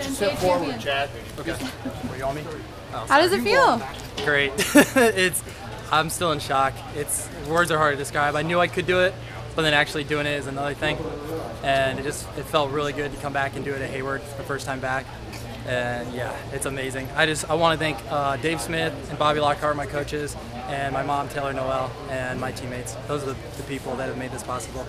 NCAA champion. Chad. Okay. Are you on me? Oh, how does it feel? Great. I'm still in shock. Words are hard to describe. I knew I could do it, but then actually doing it is another thing. And it felt really good to come back and do it at Hayward the first time back. And yeah, it's amazing. I want to thank Dave Smith and Bobby Lockhart, my coaches, and my mom, Taylor Noelle, and my teammates. Those are the people that have made this possible.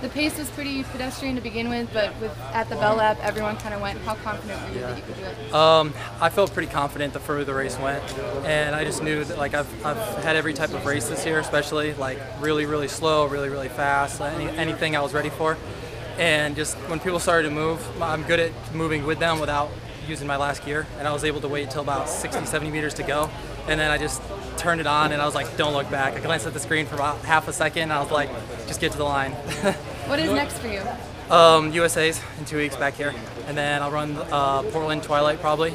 The pace was pretty pedestrian to begin with, but at the Bell Lab, everyone kind of went. How confident were you that you could do it? I felt pretty confident the further the race went, and I just knew that like I've had every type of race this year, especially like really, really slow, really, really fast, anything I was ready for. And just when people started to move, I'm good at moving with them without using my last gear, and I was able to wait until about 60, 70 meters to go, and then I just turned it on and I was like, don't look back. I glanced at the screen for about half a second and I was like, just get to the line. What is next for you? USA's in 2 weeks back here, and then I'll run Portland Twilight probably,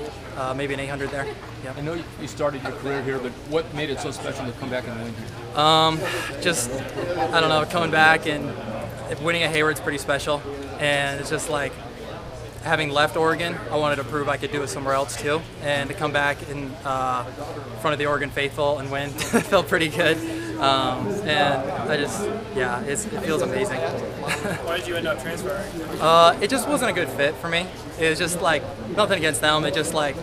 maybe an 800 there. Yep. I know you started your career here, but what made it so special to come back and win here? Just, I don't know, coming back and winning at Hayward's pretty special, and it's just like, having left Oregon, I wanted to prove I could do it somewhere else too, and to come back in front of the Oregon faithful and win felt pretty good. And it feels amazing. Why did you end up transferring? It just wasn't a good fit for me. It was just like nothing against them. It just like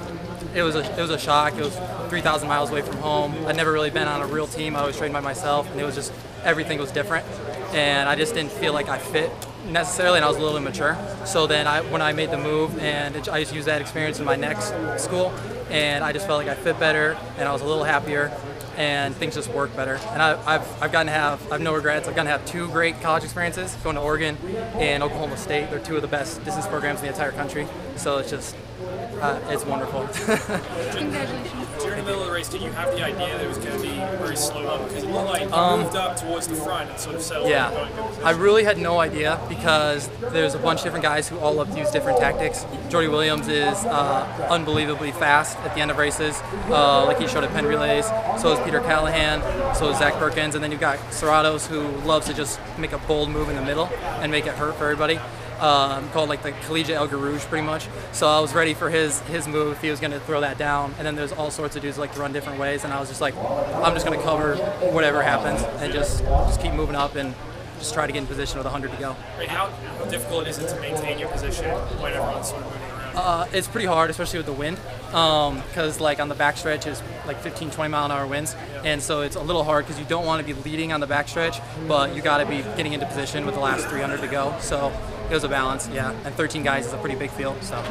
it was a shock. It was 3,000 miles away from home. I'd never really been on a real team. I always trained by myself, and it was just everything was different, and I just didn't feel like I fit necessarily, and I was a little immature. So then when I made the move, and I just used that experience in my next school, and I just felt like I fit better, and I was a little happier, and things just worked better. And I've gotten to have no regrets. I've gotten to have 2 great college experiences, going to Oregon and Oklahoma State. They're 2 of the best distance programs in the entire country. So it's just, it's wonderful. Congratulations. During the middle of the race, did you have the idea that it was going to be a very slow one? Because it looked like you moved up towards the front and sort of settled. Yeah, I really had no idea because there's a bunch of different guys who all love to use different tactics. Jordy Williams is unbelievably fast at the end of races, like he showed at Penn Relays. So is Peter Callahan, so is Zach Perkins, and then you've got Serratos, who loves to just make a bold move in the middle and make it hurt for everybody. Called like the collegiate El Garouge pretty much. So I was ready for his move if he was going to throw that down. And then there's all sorts of dudes who like to run different ways, and I was just like, I'm just going to cover whatever happens and just keep moving up and just try to get in position with 100 to go. Right, how difficult is it to maintain your position when everyone's sort of moving around? It's pretty hard, especially with the wind, because like on the backstretch is like 15, 20-mile-an-hour winds, and so it's a little hard because you don't want to be leading on the backstretch, but you got to be getting into position with the last 300 to go. So it was a balance, yeah. And 13 guys is a pretty big field, so.